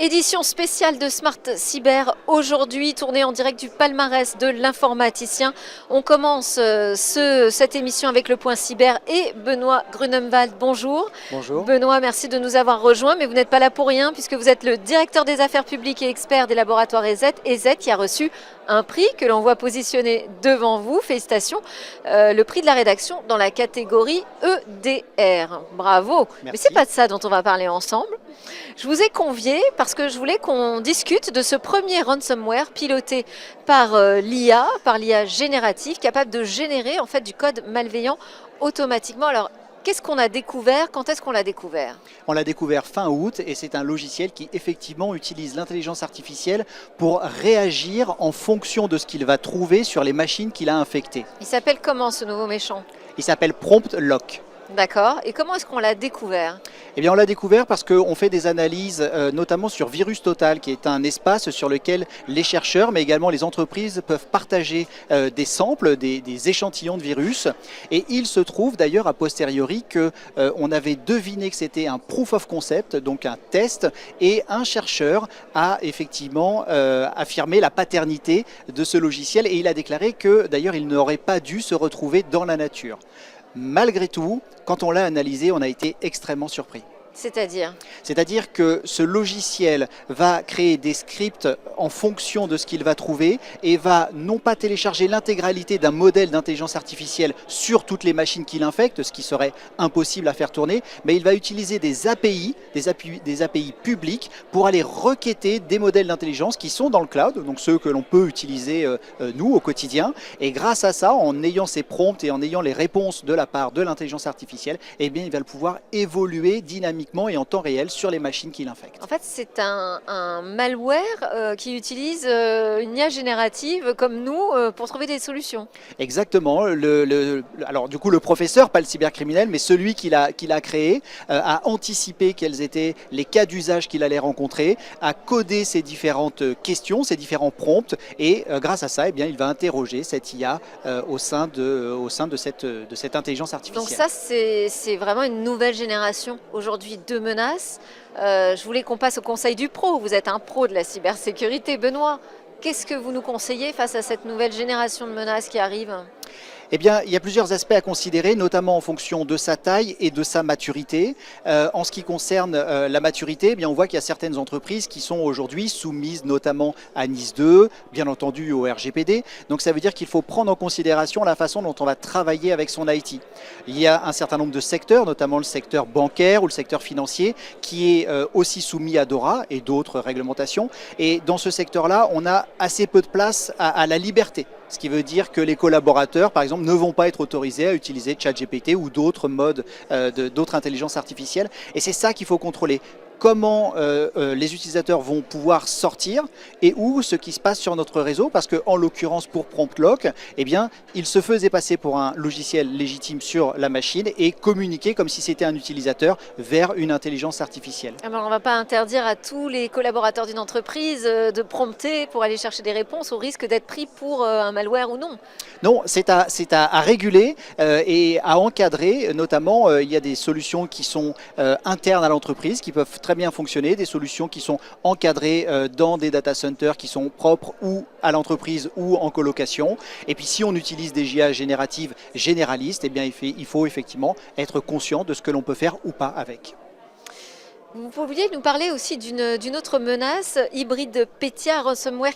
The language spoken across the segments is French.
Édition spéciale de Smart Cyber, aujourd'hui tournée en direct du palmarès de l'informaticien. On commence cette émission avec le point cyber et Benoît Grunemwald. Bonjour. Bonjour. Benoît, merci de nous avoir rejoints, mais vous n'êtes pas là pour rien puisque vous êtes le directeur des affaires publiques et expert des laboratoires EZ qui a reçu un prix que l'on voit positionné devant vous. Félicitations. Le prix de la rédaction dans la catégorie EDR. Bravo. Merci. Mais c'est pas de ça dont on va parler ensemble. Je vous ai convié parce que je voulais qu'on discute de ce premier ransomware piloté par l'IA, par l'IA générative, capable de générer en fait du code malveillant automatiquement. Alors, qu'est-ce qu'on a découvert? Quand est-ce qu'on l'a découvert? On l'a découvert fin août et c'est un logiciel qui effectivement utilise l'intelligence artificielle pour réagir en fonction de ce qu'il va trouver sur les machines qu'il a infectées. Il s'appelle comment ce nouveau méchant? Il s'appelle Prompt Lock. D'accord. Et comment est-ce qu'on l'a découvert? Eh bien, on l'a découvert parce qu'on fait des analyses, notamment sur Virus Total, qui est un espace sur lequel les chercheurs, mais également les entreprises, peuvent partager des samples, des échantillons de virus. Et il se trouve d'ailleurs a posteriori qu'on avait deviné que c'était un proof of concept, donc un test, et un chercheur a effectivement affirmé la paternité de ce logiciel et il a déclaré que d'ailleurs il n'aurait pas dû se retrouver dans la nature. Malgré tout, quand on l'a analysé, on a été extrêmement surpris. C'est-à-dire que ce logiciel va créer des scripts en fonction de ce qu'il va trouver et va non pas télécharger l'intégralité d'un modèle d'intelligence artificielle sur toutes les machines qu'il infecte, ce qui serait impossible à faire tourner, mais il va utiliser des API publiques pour aller requêter des modèles d'intelligence qui sont dans le cloud, donc ceux que l'on peut utiliser nous au quotidien. Et grâce à ça, en ayant ces prompts et en ayant les réponses de la part de l'intelligence artificielle, eh bien, il va pouvoir évoluer dynamiquement et en temps réel sur les machines qu'il infecte. En fait, c'est un malware qui utilise une IA générative comme nous pour trouver des solutions. Exactement. Alors du coup, le professeur, pas le cybercriminel, mais celui qui l'a créé, a anticipé quels étaient les cas d'usage qu'il allait rencontrer, a codé ces différentes questions, ces différents prompts, et grâce à ça, eh bien, il va interroger cette IA au sein de cette intelligence artificielle. Donc ça, c'est vraiment une nouvelle génération aujourd'hui de menaces. Je voulais qu'on passe au conseil du pro. Vous êtes un pro de la cybersécurité, Benoît. Qu'est-ce que vous nous conseillez face à cette nouvelle génération de menaces qui arrive ? Eh bien, il y a plusieurs aspects à considérer, notamment en fonction de sa taille et de sa maturité. En ce qui concerne la maturité, eh bien, on voit qu'il y a certaines entreprises qui sont aujourd'hui soumises notamment à NIS 2, bien entendu au RGPD. Donc ça veut dire qu'il faut prendre en considération la façon dont on va travailler avec son IT. Il y a un certain nombre de secteurs, notamment le secteur bancaire ou le secteur financier, qui est aussi soumis à DORA et d'autres réglementations. Et dans ce secteur-là, on a assez peu de place à la liberté. Ce qui veut dire que les collaborateurs, par exemple, ne vont pas être autorisés à utiliser ChatGPT ou d'autres modes, d'autres intelligences artificielles. Et c'est ça qu'il faut contrôler. Comment les utilisateurs vont pouvoir sortir et où ce qui se passe sur notre réseau, parce qu'en l'occurrence pour Prompt Lock, eh bien, il se faisait passer pour un logiciel légitime sur la machine et communiquer comme si c'était un utilisateur vers une intelligence artificielle. Alors on ne va pas interdire à tous les collaborateurs d'une entreprise de prompter pour aller chercher des réponses au risque d'être pris pour un malware ou non. Non, c'est à réguler et à encadrer. Notamment, il y a des solutions qui sont internes à l'entreprise, qui peuvent très bien fonctionner, des solutions qui sont encadrées dans des data centers qui sont propres ou à l'entreprise ou en colocation. Et puis si on utilise des IA génératives généralistes, eh bien, il faut effectivement être conscient de ce que l'on peut faire ou pas avec. Vous pourriez nous parler aussi d'une autre menace, hybride Petya, ransomware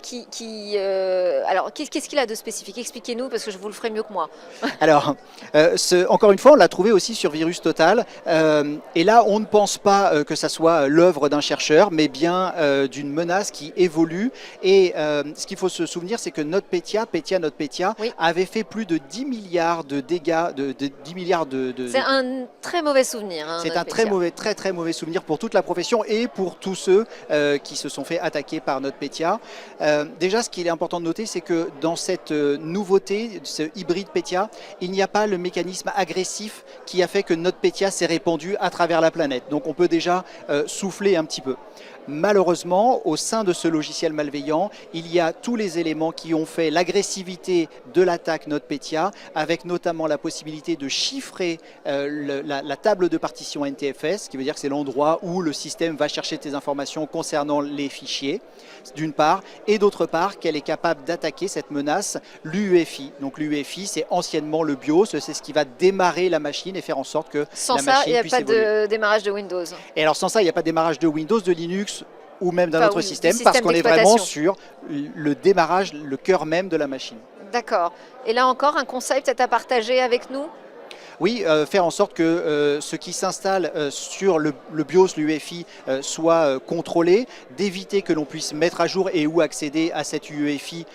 alors, qu'est-ce qu'il a de spécifique? Expliquez-nous, parce que je vous le ferai mieux que moi. Alors, encore une fois, on l'a trouvé aussi sur Virus Total. Et là, on ne pense pas que ça soit l'œuvre d'un chercheur, mais bien d'une menace qui évolue. Et ce qu'il faut se souvenir, c'est que NotPetya, oui, avait fait plus de 10 milliards de dégâts, de 10 milliards de... C'est un très mauvais souvenir. Hein, c'est un très mauvais souvenir pour toute la profession et pour tous ceux qui se sont fait attaquer par NotPetya. Déjà, ce qu'il est important de noter, c'est que dans cette nouveauté, ce hybride Petya, il n'y a pas le mécanisme agressif qui a fait que NotPetya s'est répandu à travers la planète. Donc on peut déjà souffler un petit peu. Malheureusement, au sein de ce logiciel malveillant, il y a tous les éléments qui ont fait l'agressivité de l'attaque NotPetya, avec notamment la possibilité de chiffrer la table de partition NTFS, ce qui veut dire que c'est l'endroit où où le système va chercher tes informations concernant les fichiers, d'une part, et d'autre part, qu'elle est capable d'attaquer cette menace, l'UEFI. Donc l'UEFI, c'est anciennement le BIOS, c'est ce qui va démarrer la machine et faire en sorte que Sans la ça, il machine n'y a puisse pas évoluer. de démarrage de Windows. Et alors sans ça, il n'y a pas de démarrage de Windows, de Linux ou même d'un Enfin, autre oui, du système, système parce qu'on est vraiment d'exploitation. sur le démarrage, le cœur même de la machine. D'accord. Et là encore, un conseil peut-être à partager avec nous? Oui, faire en sorte que ce qui s'installe sur le BIOS, l'UEFI, soit contrôlé, d'éviter que l'on puisse mettre à jour et ou accéder à cette UEFI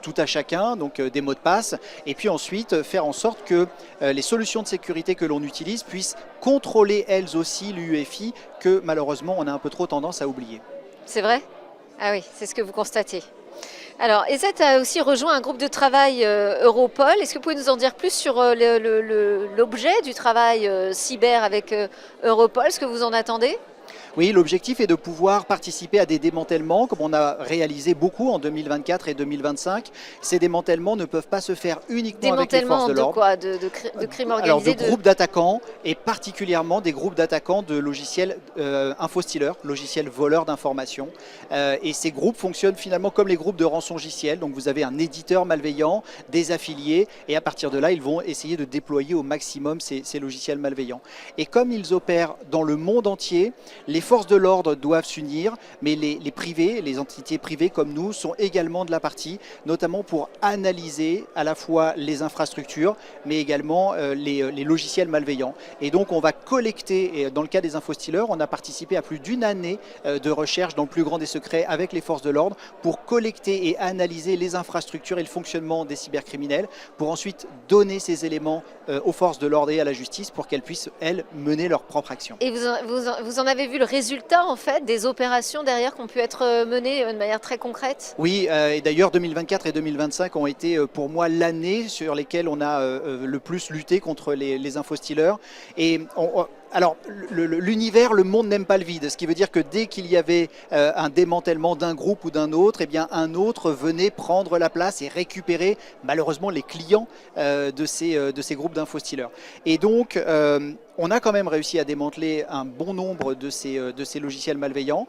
tout à chacun, donc des mots de passe, et puis ensuite faire en sorte que les solutions de sécurité que l'on utilise puissent contrôler elles aussi l'UEFI, que malheureusement on a un peu trop tendance à oublier. C'est vrai? Ah oui, c'est ce que vous constatez. Alors, ESET a aussi rejoint un groupe de travail Europol. Est-ce que vous pouvez nous en dire plus sur l'objet du travail cyber avec Europol, ce que vous en attendez? Oui, l'objectif est de pouvoir participer à des démantèlements, comme on a réalisé beaucoup en 2024 et 2025. Ces démantèlements ne peuvent pas se faire uniquement avec les forces Démantèlement de de l'ordre. quoi? De crimes Alors de organisés groupes d'attaquants et particulièrement des groupes d'attaquants de logiciels infostealers, logiciels voleurs d'informations. Et ces groupes fonctionnent finalement comme les groupes de rançongiciel. Donc vous avez un éditeur malveillant, des affiliés et à partir de là ils vont essayer de déployer au maximum ces logiciels malveillants. Et comme ils opèrent dans le monde entier, les forces de l'ordre doivent s'unir, mais les privés, les entités privées comme nous sont également de la partie, notamment pour analyser à la fois les infrastructures, mais également les logiciels malveillants. Et donc on va collecter, et dans le cas des infostealers, on a participé à plus d'une année de recherche dans le plus grand des secrets avec les forces de l'ordre pour collecter et analyser les infrastructures et le fonctionnement des cybercriminels, pour ensuite donner ces éléments aux forces de l'ordre et à la justice pour qu'elles puissent, elles, mener leur propre action. Et vous en avez vu le résultat en fait des opérations derrière qui ont pu être menées de manière très concrète? Oui, et d'ailleurs 2024 et 2025 ont été pour moi l'année sur lesquelles on a le plus lutté contre les infostealers. Et alors l'univers, le monde n'aime pas le vide, ce qui veut dire que dès qu'il y avait un démantèlement d'un groupe ou d'un autre, eh bien un autre venait prendre la place et récupérer malheureusement les clients de ces groupes d'infostealers. Et donc on a quand même réussi à démanteler un bon nombre de ces logiciels malveillants,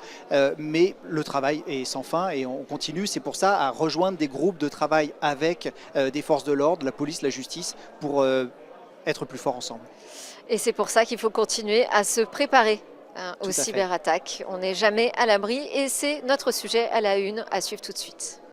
mais le travail est sans fin et on continue. C'est pour ça à rejoindre des groupes de travail avec des forces de l'ordre, la police, la justice, pour être plus forts ensemble. Et c'est pour ça qu'il faut continuer à se préparer Tout aux à fait. cyberattaques. On n'est jamais à l'abri et c'est notre sujet à la une à suivre tout de suite.